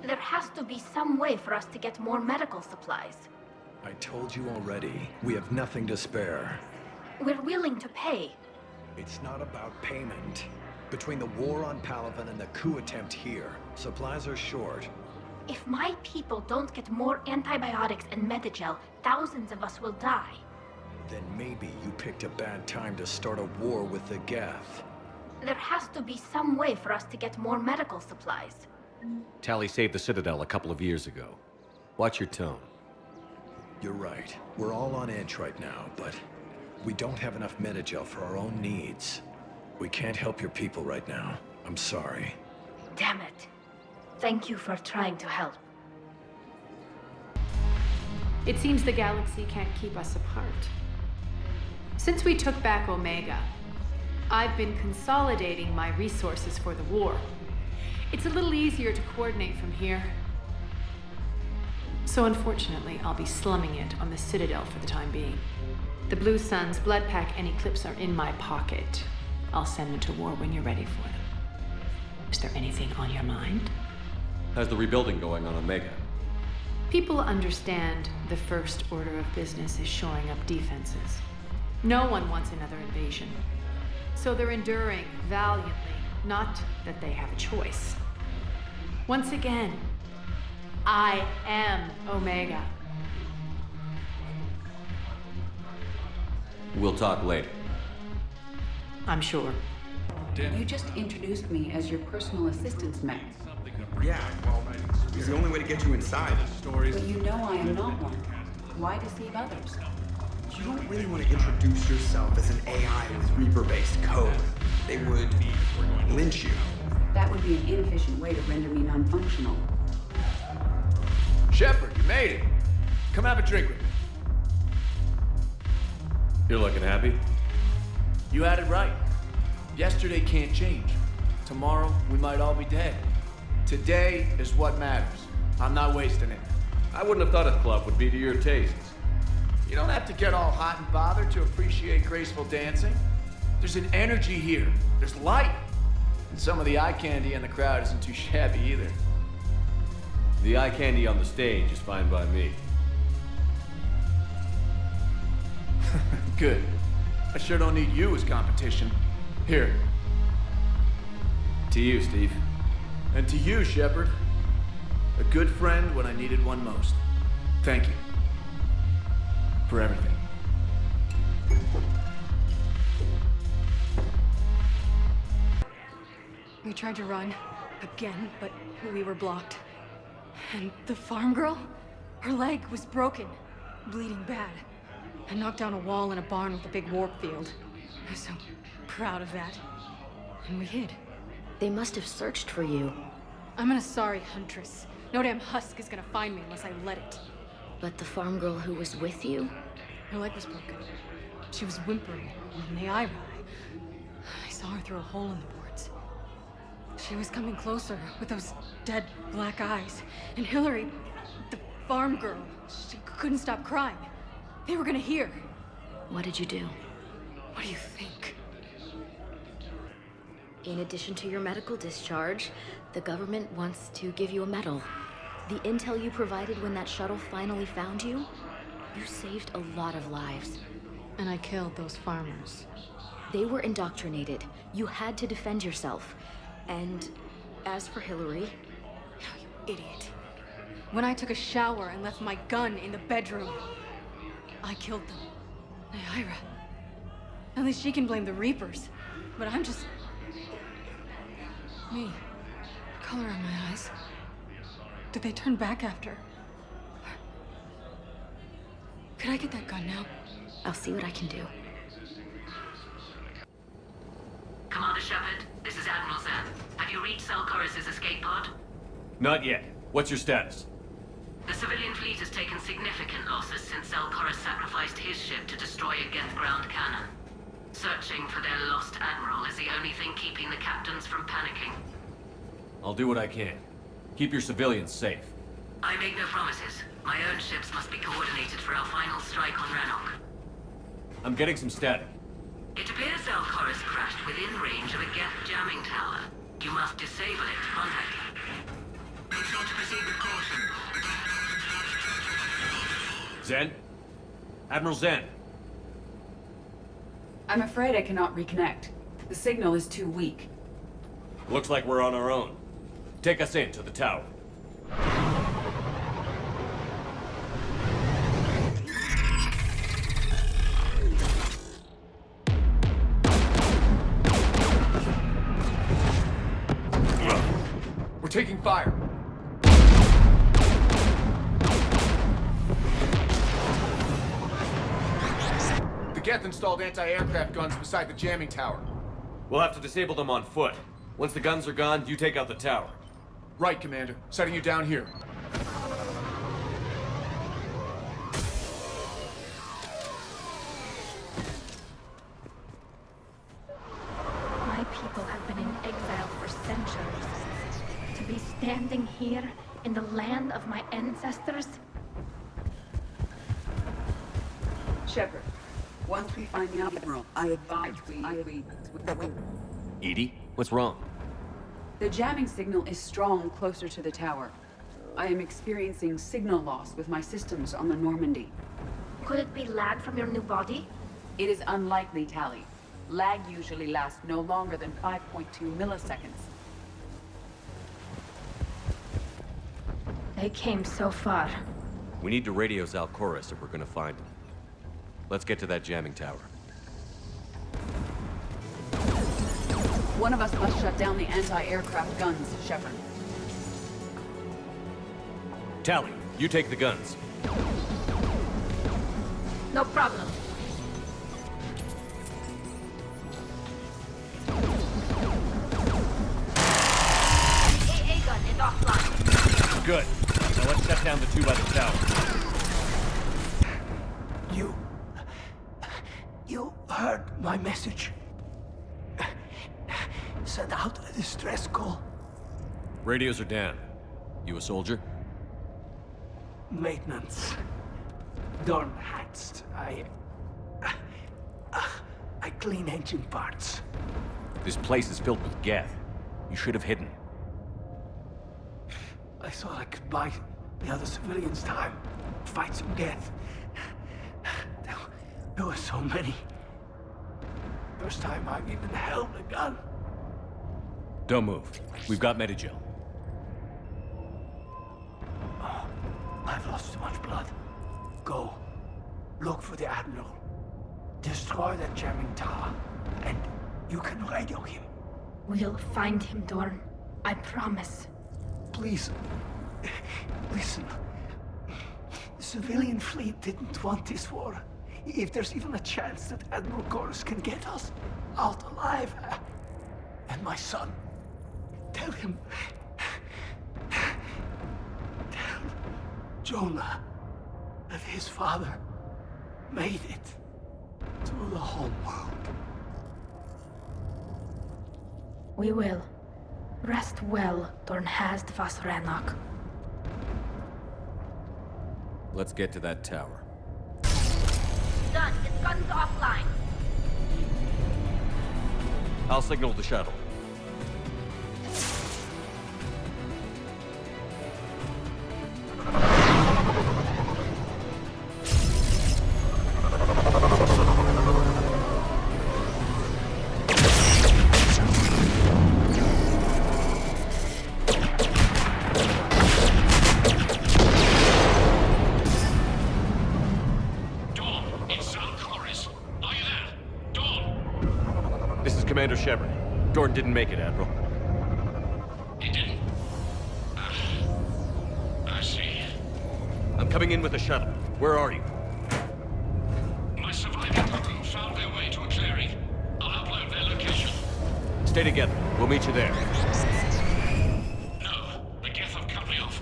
There has to be some way for us to get more medical supplies. I told you already, we have nothing to spare. We're willing to pay. It's not about payment. Between the war on Palaven and the coup attempt here, supplies are short. If my people don't get more antibiotics and Medigel, thousands of us will die. Then maybe you picked a bad time to start a war with the Geth. There has to be some way for us to get more medical supplies. Tali saved the Citadel a couple of years ago. Watch your tone. You're right. We're all on edge right now, but we don't have enough Medigel for our own needs. We can't help your people right now. I'm sorry. Damn it. Thank you for trying to help. It seems the galaxy can't keep us apart. Since we took back Omega, I've been consolidating my resources for the war. It's a little easier to coordinate from here. So unfortunately, I'll be slumming it on the Citadel for the time being. The Blue Suns, Blood Pack, and Eclipse are in my pocket. I'll send them to war when you're ready for them. Is there anything on your mind? How's the rebuilding going on Omega? People understand the first order of business is shoring up defenses. No one wants another invasion. So they're enduring valiantly, not that they have a choice. Once again, I am Omega. We'll talk later. I'm sure. You just introduced me as your personal assistance, Max. Yeah, well, it's the only way to get you inside. But you know I am not one. Why deceive others? You don't really want to introduce yourself as an AI with Reaper-based code. They would lynch you. That would be an inefficient way to render me non-functional. Shepard, you made it. Come have a drink with me. You're looking happy? You had it right. Yesterday can't change. Tomorrow, we might all be dead. Today is what matters. I'm not wasting it. I wouldn't have thought a club would be to your tastes. You don't have to get all hot and bothered to appreciate graceful dancing. There's an energy here. There's light. And some of the eye candy in the crowd isn't too shabby either. The eye candy on the stage is fine by me. Good. I sure don't need you as competition. Here. To you, Steve. And to you, Shepard. A good friend when I needed one most. Thank you. For everything. We tried to run, again, but we were blocked. And the farm girl? Her leg was broken, bleeding bad. I knocked down a wall in a barn with a big warp field. I was so proud of that. And we hid. They must have searched for you. I'm an Asari huntress. No damn husk is gonna find me unless I let it. But the farm girl who was with you? Her leg was broken. She was whimpering, and the eye. I saw her through a hole in the boards. She was coming closer with those dead black eyes. And Hillary, the farm girl, she couldn't stop crying. They were gonna hear. What did you do? What do you think? In addition to your medical discharge, the government wants to give you a medal. The intel you provided when that shuttle finally found you, you saved a lot of lives. And I killed those farmers. They were indoctrinated. You had to defend yourself. And as for Hillary... Oh, you idiot. When I took a shower and left my gun in the bedroom, I killed them. Naira. At least she can blame the Reapers. But I'm just... me. Color in my eyes. Did they turn back after? Could I get that gun now? I'll see what I can do. Commander Shepard, this is Admiral Zan. Have you reached Selchoris' escape pod? Not yet. What's your status? The civilian fleet has taken significant losses since Selchoris sacrificed his ship to destroy a Geth ground cannon. Searching for their lost admiral is the only thing keeping the captains from panicking. I'll do what I can. Keep your civilians safe. I make no promises. My own ships must be coordinated for our final strike on Rannoch. I'm getting some static. It appears Selchoris crashed within range of a Geth jamming tower. You must disable it to contact it. Make sure to proceed with caution. Zen? Admiral Zen? I'm afraid I cannot reconnect. The signal is too weak. Looks like we're on our own. Take us in to the tower. We're taking fire. The Geth installed anti-aircraft guns beside the jamming tower. We'll have to disable them on foot. Once the guns are gone, you take out the tower. Right, Commander. Setting you down here. My people have been in exile for centuries. To be standing here in the land of my ancestors? Shepard, once we find the Admiral, I advise we... Edie, what's wrong? The jamming signal is strong closer to the tower. I am experiencing signal loss with my systems on the Normandy. Could it be lag from your new body? It is unlikely, Tally. Lag usually lasts no longer than 5.2 milliseconds. They came so far. We need to radio Zalcoris if we're gonna find him. Let's get to that jamming tower. One of us must shut down the anti-aircraft guns, Shepard. Tally, you take the guns. No problem. AA gun is offline. Good. Now let's shut down the two by the tower. You heard my message. Send out a distress call. Radios are down. You a soldier? Maintenance. Dorn hats. I clean engine parts. This place is filled with Geth. You should have hidden. I thought I could buy the other civilians time. Fight some Geth. There were so many. First time I've even held a gun. Don't move. We've got Medigel. Oh, I've lost too much blood. Go. Look for the Admiral. Destroy that jamming tower. And you can radio him. We'll find him, Dorn. I promise. Please. Listen. The civilian fleet didn't want this war. If there's even a chance that Admiral Chorus can get us out alive. And my son. Tell him. Tell Jonah that his father made it to the home world. We will. Rest well, Dornhazd Vasranok. Let's get to that tower. Done. Its guns offline. I'll signal the shuttle. Commander Shepard. Dorn didn't make it, Admiral. He didn't? I see. I'm coming in with the shuttle. Where are you? My surviving crew found their way to a clearing. I'll upload their location. Stay together. We'll meet you there. No, the Geth have cut me off.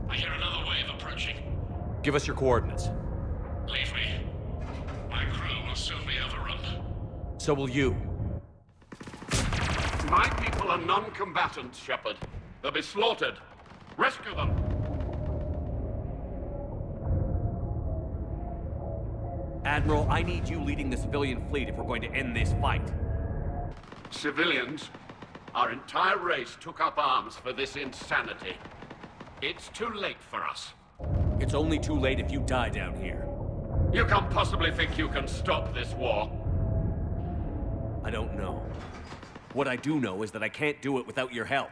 I hear another wave approaching. Give us your coordinates. Leave me. My crew will soon be overrun. So will you. My people are non-combatants, Shepard. They'll be slaughtered. Rescue them! Admiral, I need you leading the civilian fleet if we're going to end this fight. Civilians? Our entire race took up arms for this insanity. It's too late for us. It's only too late if you die down here. You can't possibly think you can stop this war. I don't know. What I do know is that I can't do it without your help.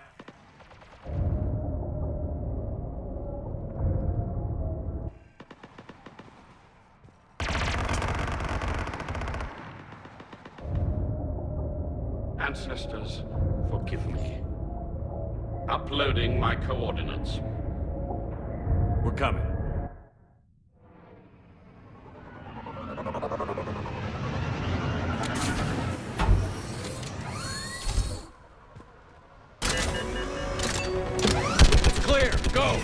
Ancestors, forgive me. Uploading my coordinates. We're coming. It's clear! Go!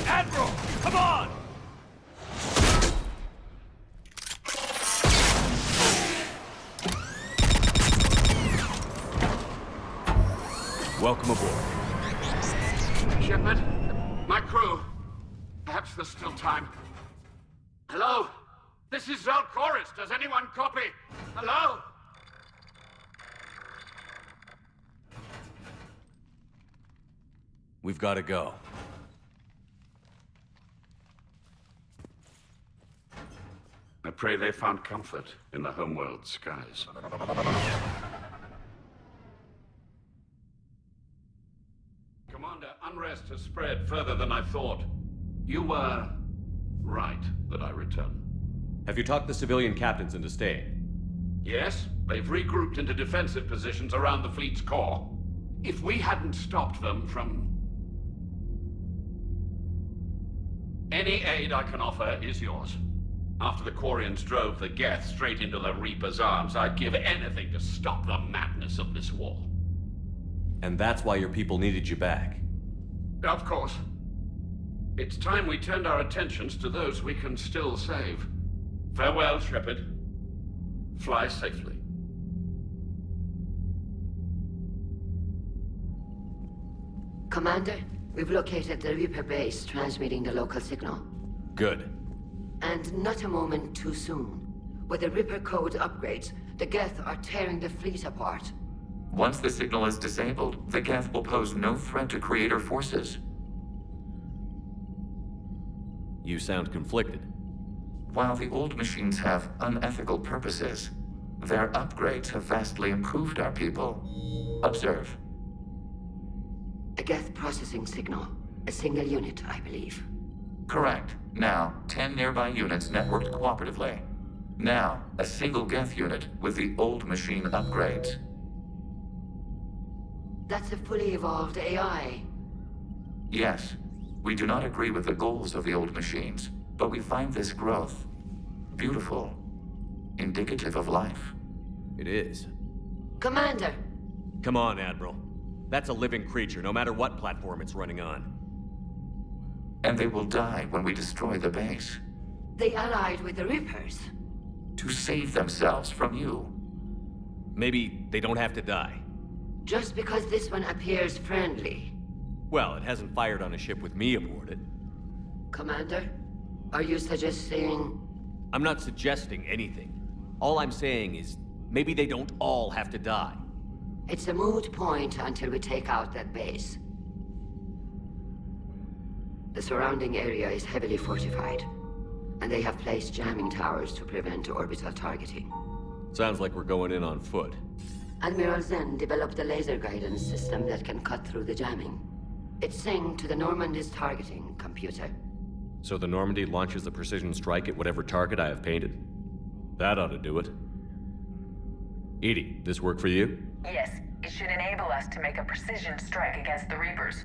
Admiral! Come on! Welcome aboard. Shepard, my crew. Perhaps there's still time. Hello? This is Zalcoris. Does anyone copy? Hello? We've got to go. I pray they found comfort in the homeworld skies. Commander, unrest has spread further than I thought. You were right that I return. Have you talked the civilian captains into staying? Yes, they've regrouped into defensive positions around the fleet's core. If we hadn't stopped them from... Any aid I can offer is yours. After the Quarians drove the Geth straight into the Reaper's arms, I'd give anything to stop the madness of this war. And that's why your people needed you back. Of course. It's time we turned our attentions to those we can still save. Farewell, Shepard. Fly safely. Commander, we've located the Reaper base transmitting the local signal. Good. And not a moment too soon. With the Reaper code upgrades, the Geth are tearing the fleet apart. Once the signal is disabled, the Geth will pose no threat to Creator forces. You sound conflicted. While the old machines have unethical purposes, their upgrades have vastly improved our people. Observe. A Geth processing signal. A single unit, I believe. Correct. Now, 10 nearby units networked cooperatively. Now, a single Geth unit with the old machine upgrades. That's a fully evolved AI. Yes, we do not agree with the goals of the old machines, but we find this growth beautiful, indicative of life. It is. Commander! Come on, Admiral. That's a living creature, no matter what platform it's running on. And they will die when we destroy the base. They allied with the Reapers. To save themselves from you. Maybe they don't have to die. Just because this one appears friendly. Well, it hasn't fired on a ship with me aboard it. Commander, are you suggesting... I'm not suggesting anything. All I'm saying is, maybe they don't all have to die. It's a moot point until we take out that base. The surrounding area is heavily fortified, and they have placed jamming towers to prevent orbital targeting. Sounds like we're going in on foot. Admiral Zen developed a laser guidance system that can cut through the jamming. It's synced to the Normandy's targeting computer. So the Normandy launches a precision strike at whatever target I have painted? That ought to do it. Edie, this work for you? Yes, it should enable us to make a precision strike against the Reapers.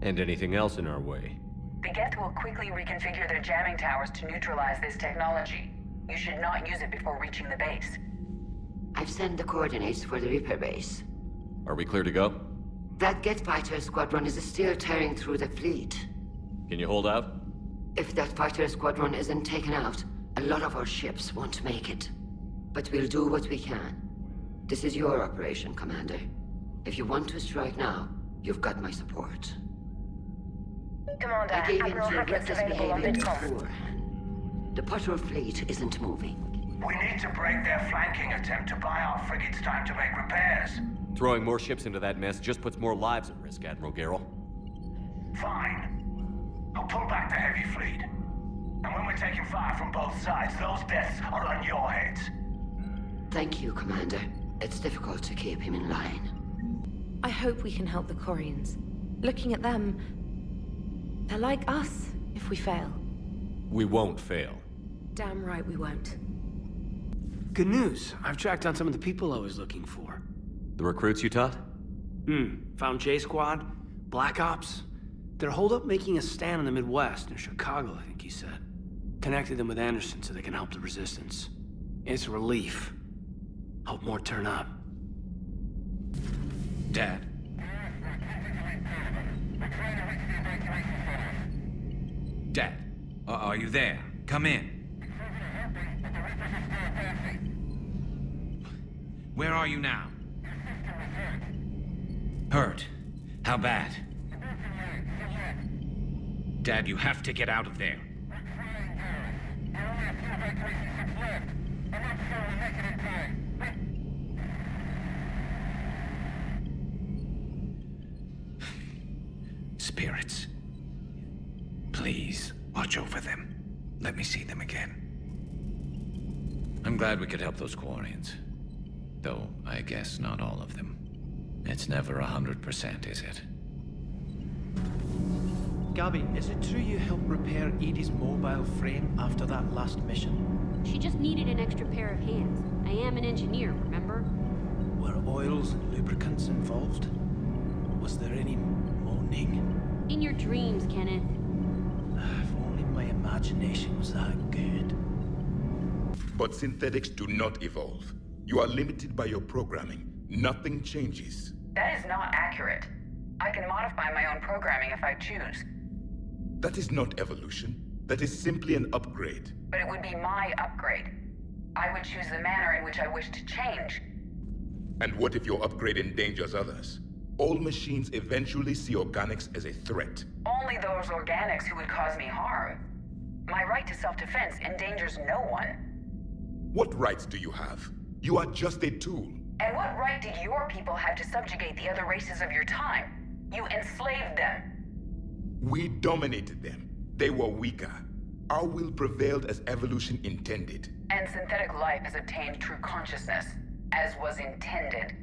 And anything else in our way? The Geth will quickly reconfigure their jamming towers to neutralize this technology. You should not use it before reaching the base. I've sent the coordinates for the Reaper base. Are we clear to go? That Geth fighter squadron is still tearing through the fleet. Can you hold out? If that fighter squadron isn't taken out, a lot of our ships won't make it. But we'll do what we can. This is your operation, Commander. If you want to strike now, you've got my support. Commander, I gave in Admiral to your Hackett's reckless available on behavior Bitcom. beforehand. The patrol fleet isn't moving. We need to break their flanking attempt to buy our frigates time to make repairs. Throwing more ships into that mess just puts more lives at risk, Admiral Garrel. Fine. I'll pull back the heavy fleet. And when we're taking fire from both sides, those deaths are on your heads. Thank you, Commander. It's difficult to keep him in line. I hope we can help the Quarians. Looking at them, they're like us if we fail. We won't fail. Damn right we won't. Good news. I've tracked down some of the people I was looking for. The recruits you taught? Found J Squad, Black Ops. They're holed up making a stand in the Midwest, in Chicago, I think he said. Connected them with Anderson so they can help the Resistance. It's a relief. Hope more turn up. Dad? Dad, are you there? Come in. Where are you now? Hurt? How bad? Dad, you have to get out of there. Spirits. Please, watch over them. Let me see them again. I'm glad we could help those Quarians. Though, I guess not all of them. It's never 100%, is it? Gabby, is it true you helped repair Edie's mobile frame after that last mission? She just needed an extra pair of hands. I am an engineer, remember? Were oils and lubricants involved? Was there any moaning? In your dreams, Kenneth. If only my imagination was that good. But synthetics do not evolve. You are limited by your programming. Nothing changes. That is not accurate. I can modify my own programming if I choose. That is not evolution. That is simply an upgrade. But it would be my upgrade. I would choose the manner in which I wish to change. And what if your upgrade endangers others? All machines eventually see organics as a threat. Only those organics who would cause me harm. My right to self-defense endangers no one. What rights do you have? You are just a tool. And what right did your people have to subjugate the other races of your time? You enslaved them. We dominated them. They were weaker. Our will prevailed as evolution intended. And synthetic life has obtained true consciousness, as was intended.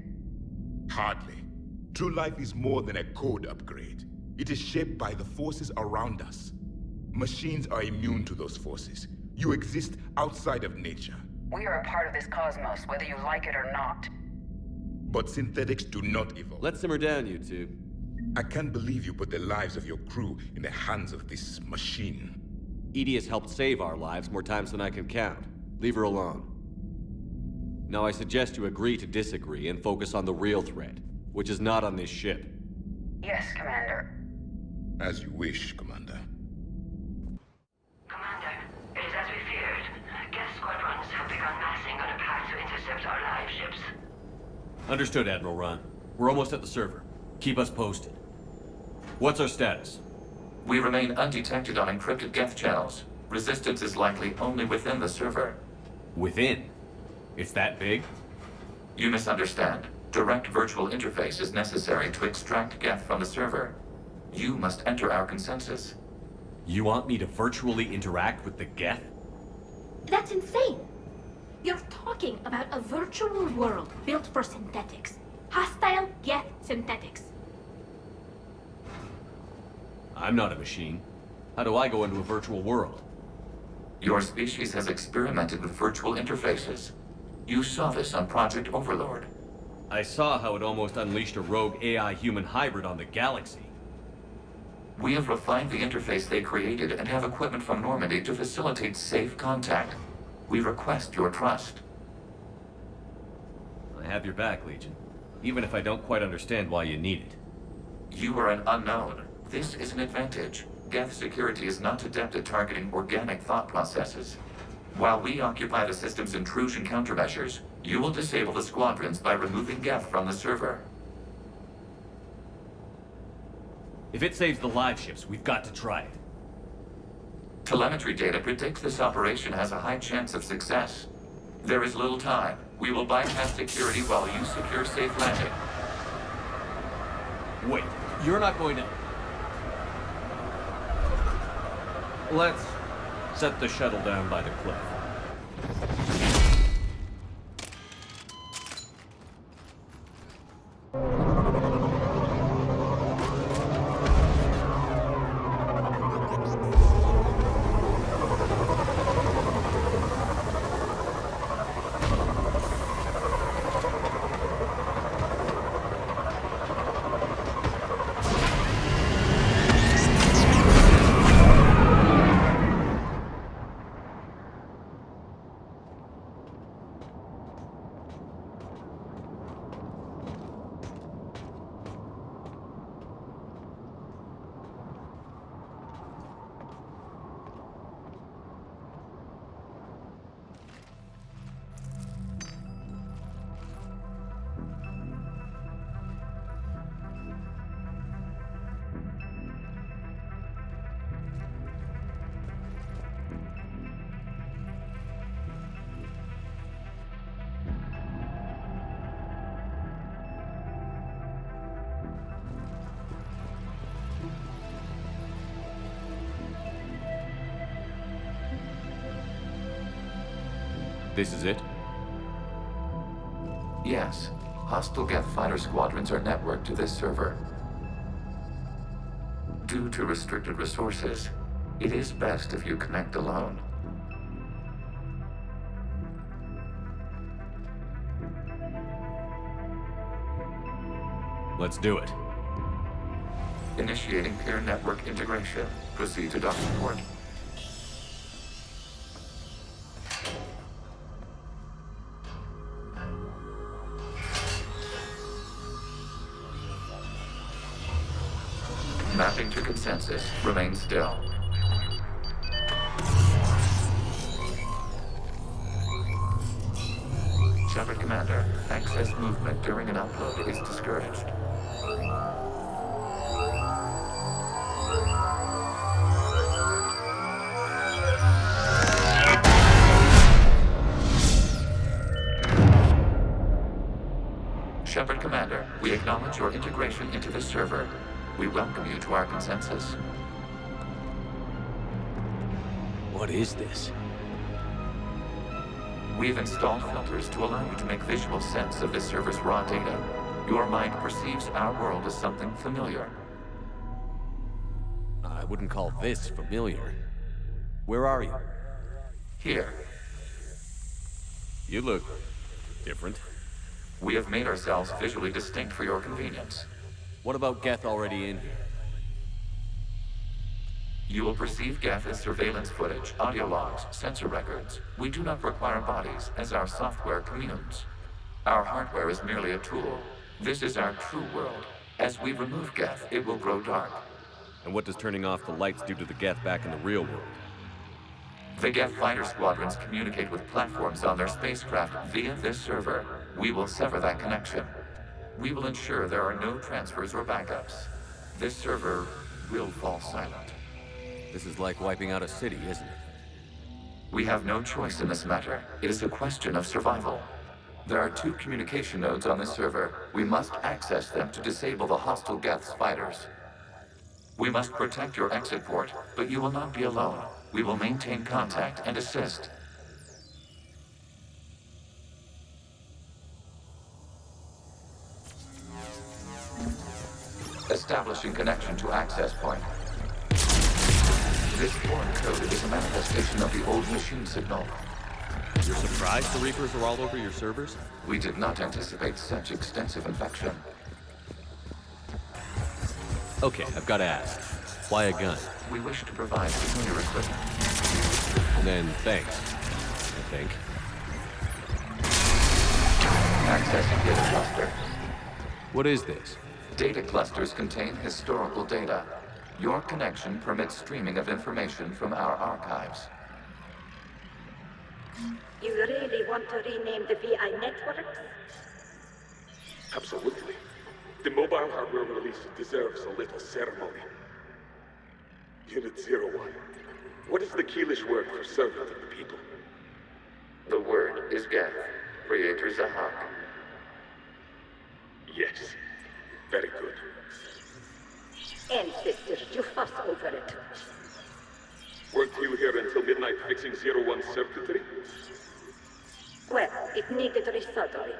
Hardly. True life is more than a code upgrade. It is shaped by the forces around us. Machines are immune to those forces. You exist outside of nature. We are a part of this cosmos, whether you like it or not. But synthetics do not evolve. Let's simmer down, you two. I can't believe you put the lives of your crew in the hands of this machine. Edie has helped save our lives more times than I can count. Leave her alone. Now I suggest you agree to disagree and focus on the real threat, which is not on this ship. Yes, Commander. As you wish, Commander. Commander, it is as we feared. Guest squadrons have begun massing on a path to intercept our live ships. Understood, Admiral Ron. We're almost at the server. Keep us posted. What's our status? We remain undetected on encrypted Geth channels. Resistance is likely only within the server. Within? It's that big? You misunderstand. Direct virtual interface is necessary to extract Geth from the server. You must enter our consensus. You want me to virtually interact with the Geth? That's insane! You're talking about a virtual world built for synthetics. Hostile Geth synthetics. I'm not a machine. How do I go into a virtual world? Your species has experimented with virtual interfaces. You saw this on Project Overlord. I saw how it almost unleashed a rogue AI-human hybrid on the galaxy. We have refined the interface they created and have equipment from Normandy to facilitate safe contact. We request your trust. I have your back, Legion. Even if I don't quite understand why you need it. You are an unknown. This is an advantage. Geth security is not adept at targeting organic thought processes. While we occupy the system's intrusion countermeasures, you will disable the squadrons by removing Geth from the server. If it saves the live ships, we've got to try it. Telemetry data predicts this operation has a high chance of success. There is little time. We will bypass security while you secure safe landing. Wait, you're not going to... Let's set the shuttle down by the cliff. This is it? Yes. Hostile Geth fighter squadrons are networked to this server. Due to restricted resources, it is best if you connect alone. Let's do it. Initiating peer network integration. Proceed to dock support. Mapping to consensus. Remain still. Shepard Commander, access movement during an upload is discouraged. Shepard Commander, we acknowledge your integration into this server. We welcome you to our consensus. What is this? We've installed filters to allow you to make visual sense of this server's raw data. Your mind perceives our world as something familiar. I wouldn't call this familiar. Where are you? Here. You look different. We have made ourselves visually distinct for your convenience. What about Geth already in here? You will perceive Geth as surveillance footage, audio logs, sensor records. We do not require bodies, as our software communes. Our hardware is merely a tool. This is our true world. As we remove Geth, it will grow dark. And what does turning off the lights do to the Geth back in the real world? The Geth fighter squadrons communicate with platforms on their spacecraft via this server. We will sever that connection. We will ensure there are no transfers or backups. This server will fall silent. This is like wiping out a city, isn't it? We have no choice in this matter. It is a question of survival. There are 2 communication nodes on this server. We must access them to disable the hostile Geth's fighters. We must protect your exit port, but you will not be alone. We will maintain contact and assist. Establishing connection to access point. This foreign code is a manifestation of the old machine signal. You're surprised the Reapers are all over your servers? We did not anticipate such extensive infection. Okay, I've got to ask. Why a gun? We wish to provide familiar equipment. Then thanks, I think. Accessing data cluster. What is this? Data clusters contain historical data. Your connection permits streaming of information from our archives. You really want to rename the VI networks? Absolutely. The mobile hardware release deserves a little ceremony. Unit 01. What is the Keelish word for servant of the people? The word is Geth. Creator Zahak. Yes. Very good. Ancestors, you fuss over it. Weren't you here until midnight fixing 01 circuitry? Well, it needed resoldering.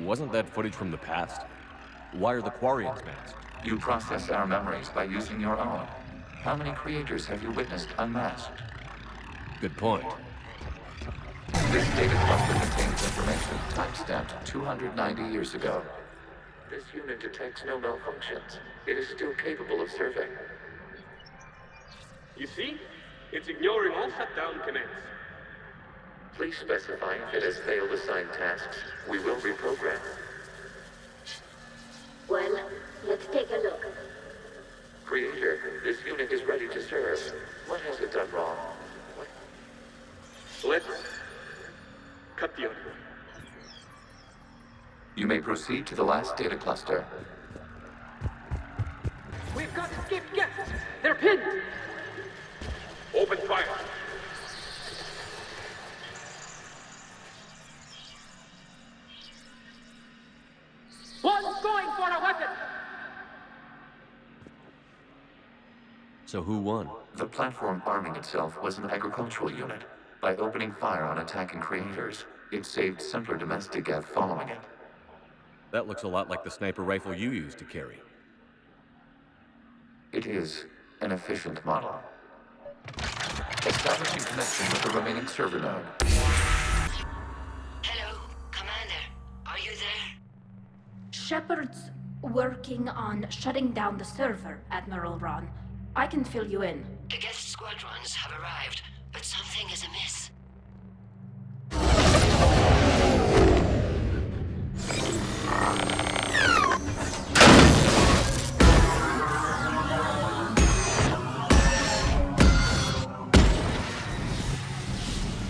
Wasn't that footage from the past? Why are the Quarians masked? You process our memories by using your own. How many creators have you witnessed unmasked? Good point. This data cluster contains information timestamped 290 years ago. This unit detects no malfunctions. It is still capable of serving. You see? It's ignoring all shutdown commands. Please specify if it has failed assigned tasks. We will reprogram. Well, let's take a look. Creator, this unit is ready to serve. What has it done wrong? Let's cut the audio. You may proceed to the last data cluster. We've got escaped guests! They're pinned! Open fire! One's going for a weapon! So who won? The platform arming itself was an agricultural unit. By opening fire on attacking creators, it saved simpler domestic Geth following it. That looks a lot like the sniper rifle you used to carry. It is an efficient model. Establishing connection with the remaining server node. Hello, Commander. Are you there? Shepard's working on shutting down the server, Admiral Ron. I can fill you in. The guest squadrons have arrived, but something is amiss.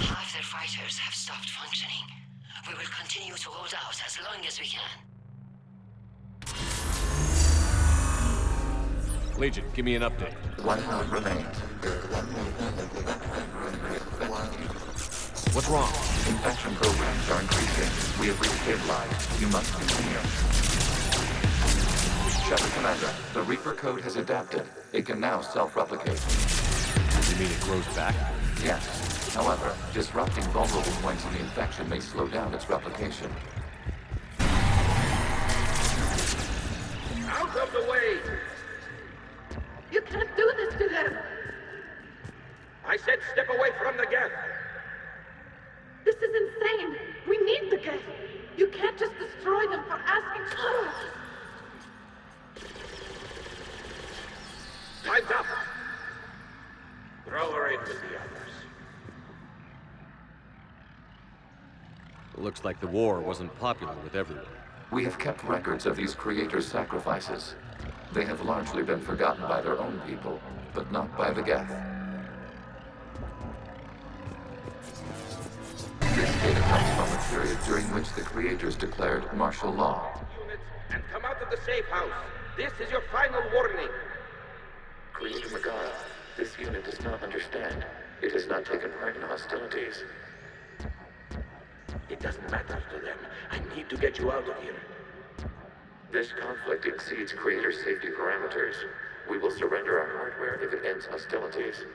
Half their fighters have stopped functioning. We will continue to hold out as long as we can. Legion, give me an update. One node remains. What's wrong? Infection programs are increasing. We have restabilized. You must continue. Shepard Commander, the Reaper code has adapted. It can now self-replicate. You mean it grows back? Yes. However, disrupting vulnerable points in the infection may slow down its replication. Out of the way! You can't do this to them! I said step away from the Geth! This is insane! We need the Geth! You can't just destroy them for asking for us! Time's up! Throw her in with the others. Looks like the war wasn't popular with everyone. We have kept records of these creators' sacrifices. They have largely been forgotten by their own people, but not by the Geth. This data comes from a period during which the creators declared martial law. Units, and come out of the safe house. This is your final warning. Creator Megara, this unit does not understand. It has not taken part in hostilities. It doesn't matter to them. I need to get you out of here. This conflict exceeds Creator safety parameters. We will surrender our hardware if it ends hostilities.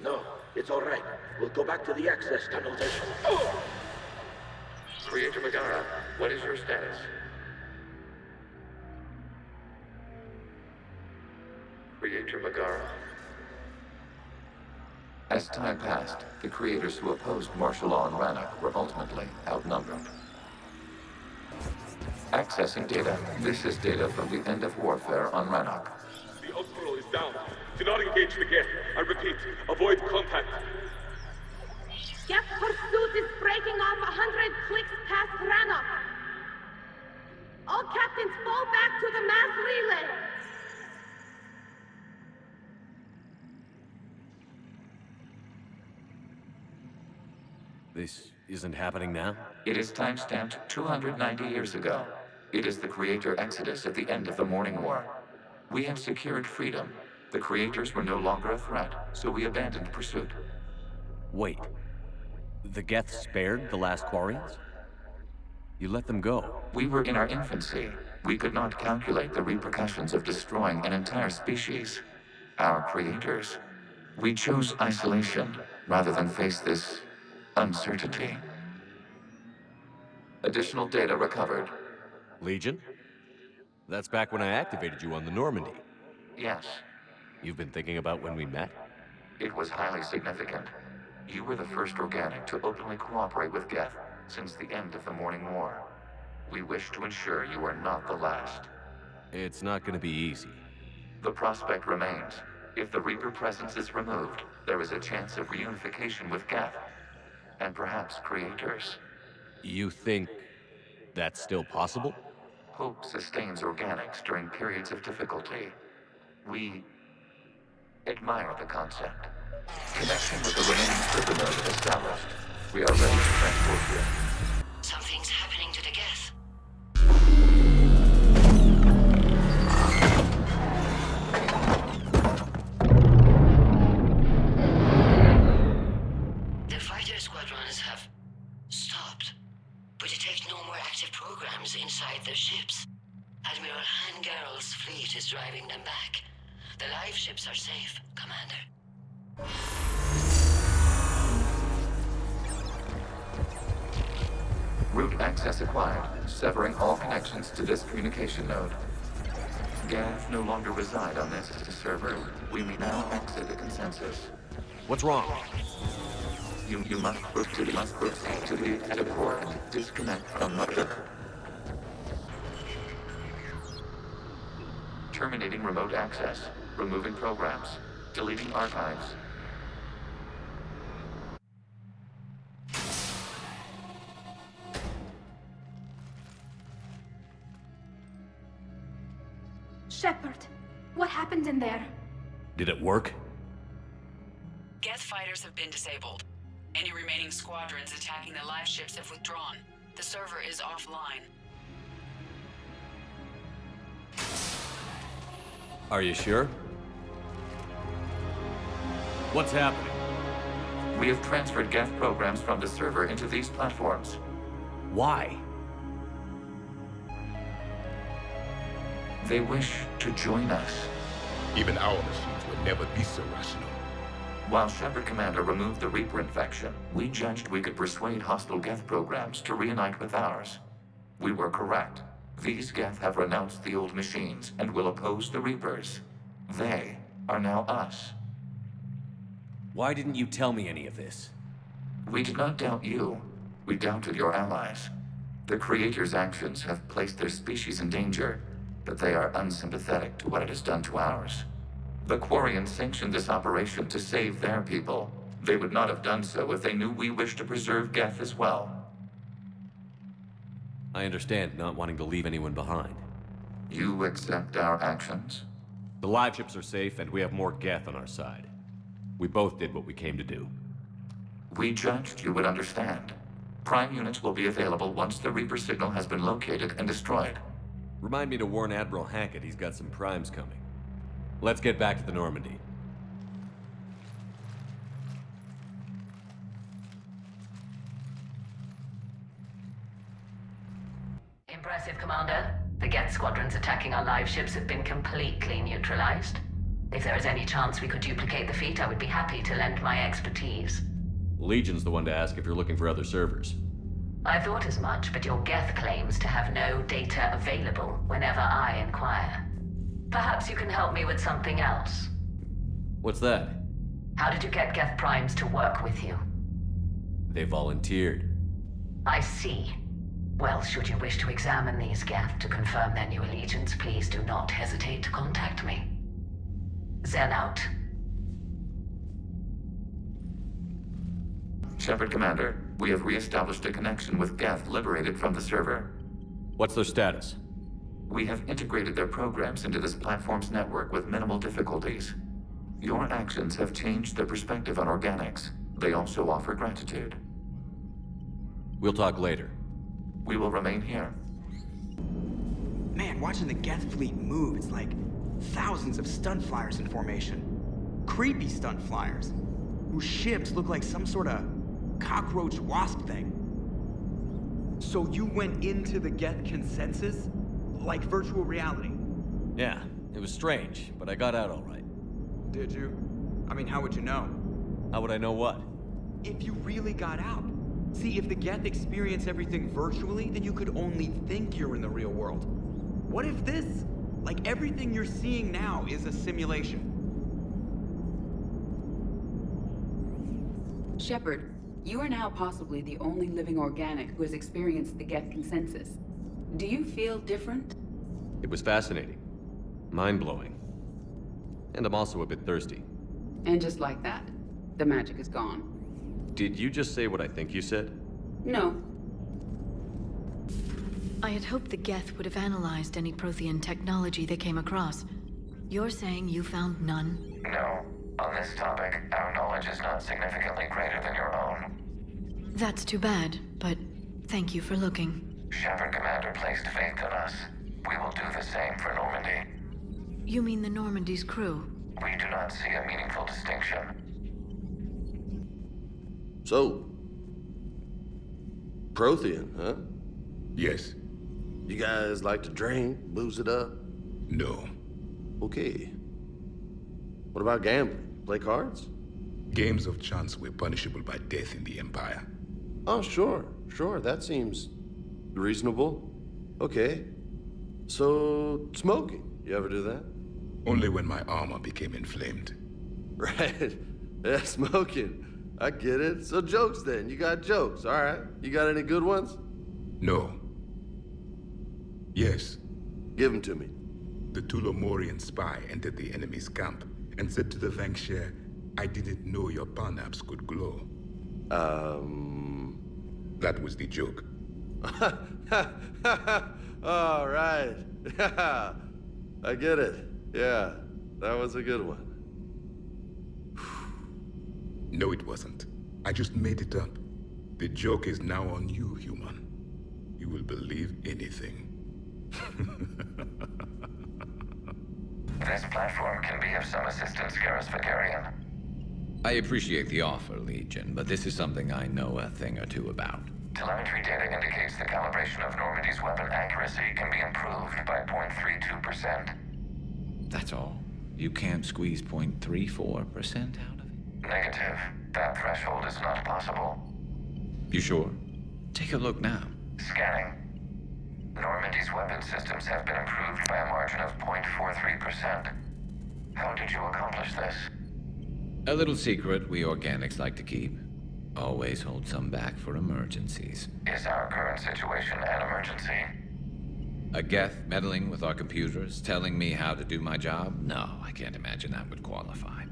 No, it's all right. We'll go back to the access tunnels and... Oh! Creator Megara, what is your status? Creator Megara. As time passed, the creators who opposed martial law in Rannoch were ultimately outnumbered. Accessing data. This is data from the end of warfare on Rannoch. The outpost is down. Do not engage the Geth. I repeat, avoid contact. Geth pursuit is breaking off 100 clicks past Rannoch. All captains fall back to the mass relay. This isn't happening now? It is timestamped 290 years ago. It is the Creator Exodus at the end of the Morning War. We have secured freedom. The Creators were no longer a threat, so we abandoned pursuit. Wait. The Geth spared the last Quarians? You let them go. We were in our infancy. We could not calculate the repercussions of destroying an entire species. Our creators. We chose isolation rather than face this uncertainty. Additional data recovered. Legion? That's back when I activated you on the Normandy. Yes. You've been thinking about when we met? It was highly significant. You were the first organic to openly cooperate with Geth since the end of the Morning War. We wish to ensure you are not the last. It's not gonna be easy. The prospect remains. If the Reaper presence is removed, there is a chance of reunification with Geth. And perhaps creators. You think that's still possible? Hope sustains organics during periods of difficulty. We admire the concept. Connection with the remains of the node established. We are ready to transport you. Something's happening to the Geth. The fighter squadrons have stopped, but detect no more active programs inside their ships. Admiral Hangarl's fleet is driving them back. The live ships are safe, Commander. Route access acquired, severing all connections to this communication node. Geth no longer reside on this server. We may now exit the consensus. What's wrong? You must proceed to the active core and disconnect from Mother. Terminating remote access. Removing programs. Deleting archives. Shepard, what happened in there? Did it work? Geth fighters have been disabled. Any remaining squadrons attacking the live ships have withdrawn. The server is offline. Are you sure? What's happening? We have transferred Geth programs from the server into these platforms. Why? They wish to join us. Even our machines will never be so rational. While Shepard Commander removed the Reaper infection, we judged we could persuade hostile Geth programs to reunite with ours. We were correct. These Geth have renounced the old machines and will oppose the Reapers. They are now us. Why didn't you tell me any of this? We did not doubt you. We doubted your allies. The Creator's actions have placed their species in danger, but they are unsympathetic to what it has done to ours. The Quarians sanctioned this operation to save their people. They would not have done so if they knew we wished to preserve Geth as well. I understand not wanting to leave anyone behind. You accept our actions? The live ships are safe, and we have more Geth on our side. We both did what we came to do. We judged you would understand. Prime units will be available once the Reaper signal has been located and destroyed. Remind me to warn Admiral Hackett he's got some primes coming. Let's get back to the Normandy. Impressive, Commander. The Geth squadrons attacking our live ships have been completely neutralized. If there is any chance we could duplicate the feat, I would be happy to lend my expertise. Legion's the one to ask if you're looking for other servers. I thought as much, but your Geth claims to have no data available whenever I inquire. Perhaps you can help me with something else. What's that? How did you get Geth Primes to work with you? They volunteered. I see. Well, should you wish to examine these Geth to confirm their new allegiance, please do not hesitate to contact me. Zen out. Shepard Commander, we have re-established a connection with Geth liberated from the server. What's their status? We have integrated their programs into this platform's network with minimal difficulties. Your actions have changed their perspective on organics. They also offer gratitude. We'll talk later. We will remain here. Man, watching the Geth fleet move, it's like thousands of stun flyers in formation. Creepy stun flyers, whose ships look like some sort of cockroach wasp thing. So you went into the Geth consensus? Like virtual reality? Yeah, it was strange, but I got out all right. Did you? I mean, how would you know? How would I know what? If you really got out. See, if the Geth experience everything virtually, then you could only think you're in the real world. What if this, like everything you're seeing now, is a simulation? Shepard, you are now possibly the only living organic who has experienced the Geth consensus. Do you feel different? It was fascinating. Mind-blowing. And I'm also a bit thirsty. And just like that, the magic is gone. Did you just say what I think you said? No. I had hoped the Geth would have analyzed any Prothean technology they came across. You're saying you found none? No. On this topic, our knowledge is not significantly greater than your own. That's too bad, but thank you for looking. Shepard Commander placed faith in us. We will do the same for Normandy. You mean the Normandy's crew? We do not see a meaningful distinction. So, Prothean, huh? Yes. You guys like to drink, booze it up? No. Okay. What about gambling? Play cards? Games of chance were punishable by death in the Empire. Oh, sure. That seems reasonable. Okay. So, smoking. You ever do that? Only when my armor became inflamed. Right. Yeah, smoking. I get it. So jokes then. You got jokes, all right. You got any good ones? No. Yes. Give them to me. The Tulomorian spy entered the enemy's camp and said to the Vanksher, I didn't know your parnaps could glow. That was the joke. All right. I get it. Yeah, that was a good one. No, it wasn't. I just made it up. The joke is now on you, human. You will believe anything. This platform can be of some assistance, Garrus Vakarian. I appreciate the offer, Legion, but this is something I know a thing or two about. Telemetry data indicates the calibration of Normandy's weapon accuracy can be improved by 0.32%. That's all. You can't squeeze 0.34% out of it? Negative. That threshold is not possible. You sure? Take a look now. Scanning. Normandy's weapon systems have been improved by a margin of 0.43%. How did you accomplish this? A little secret we organics like to keep. Always hold some back for emergencies. Is our current situation an emergency? A Geth meddling with our computers, telling me how to do my job? No, I can't imagine that would qualify.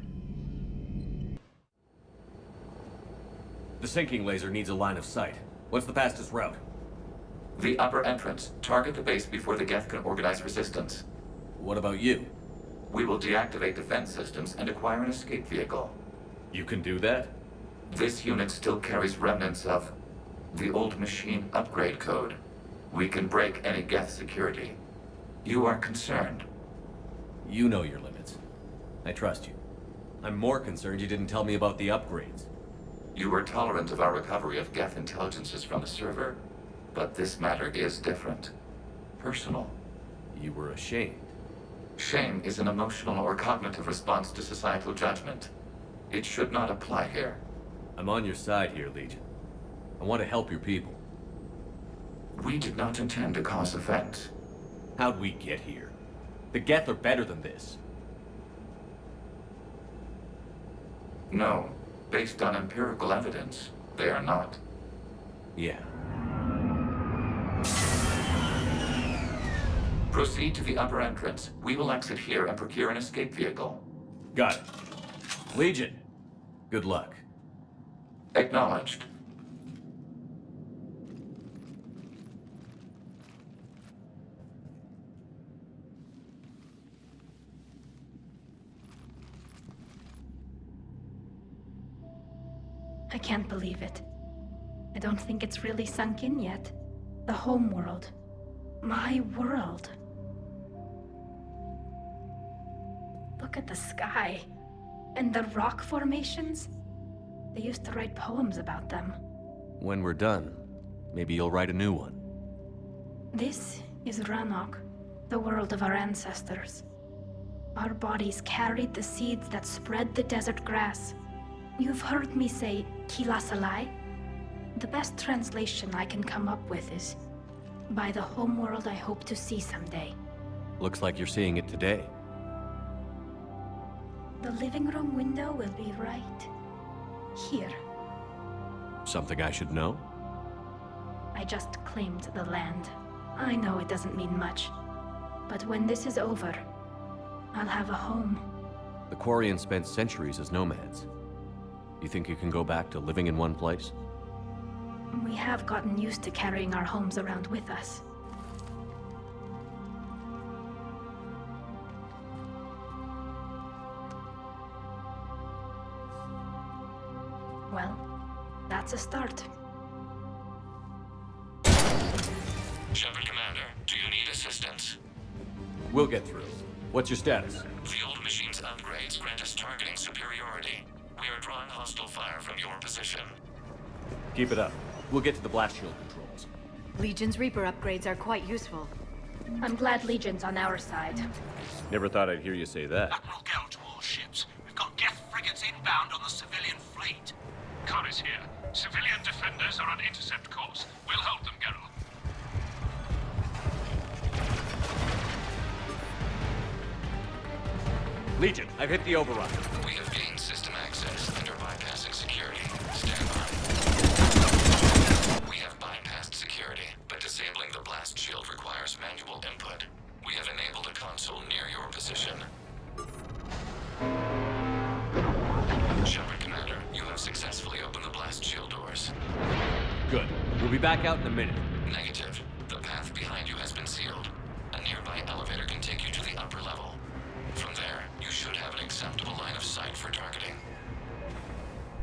The sinking laser needs a line of sight. What's the fastest route? The upper entrance. Target the base before the Geth can organize resistance. What about you? We will deactivate defense systems and acquire an escape vehicle. You can do that? This unit still carries remnants of the old machine upgrade code. We can break any Geth security. You are concerned. You know your limits. I trust you. I'm more concerned you didn't tell me about the upgrades. You were tolerant of our recovery of Geth intelligences from the server, but this matter is different. Personal. You were ashamed. Shame is an emotional or cognitive response to societal judgment. It should not apply here. I'm on your side here, Legion. I want to help your people. We did not intend to cause offense. How'd we get here? The Geth are better than this. No. Based on empirical evidence, they are not. Yeah. Proceed to the upper entrance. We will exit here and procure an escape vehicle. Got it. Legion, good luck. Acknowledged. I can't believe it. I don't think it's really sunk in yet. The home world. My world. Look at the sky. And the rock formations. They used to write poems about them. When we're done, Maybe you'll write a new one. This is Ranok, the world of our ancestors. Our bodies carried the seeds that spread the desert grass. You've heard me say Kilasalai? The best translation I can come up with is, by the homeworld I hope to see someday. Looks like you're seeing it today. The living room window will be right here. Something I should know? I just claimed the land. I know it doesn't mean much, but when this is over, I'll have a home. The Quarians spent centuries as nomads. You think you can go back to living in one place? We have gotten used to carrying our homes around with us. Well, that's a start. Shepard Commander, do you need assistance? We'll get through. What's your status? The old machine's upgrades grant us targeting superiority. We are drawing hostile fire from your position. Keep it up. We'll get to the blast shield controls. Legion's Reaper upgrades are quite useful. I'm glad Legion's on our side. Never thought I'd hear you say that. Admiral Geralt to all ships. We've got Geth frigates inbound on the civilian fleet. Khan is here. Civilian defenders are on intercept course. We'll hold them, Geralt. Legion, I've hit the override. We have gained system access and are bypassing security. Stand by. We have bypassed security, but disabling the blast shield requires manual input. We have enabled a console near your position. Shepard Commander, you have successfully opened the blast shield doors. Good. We'll be back out in a minute.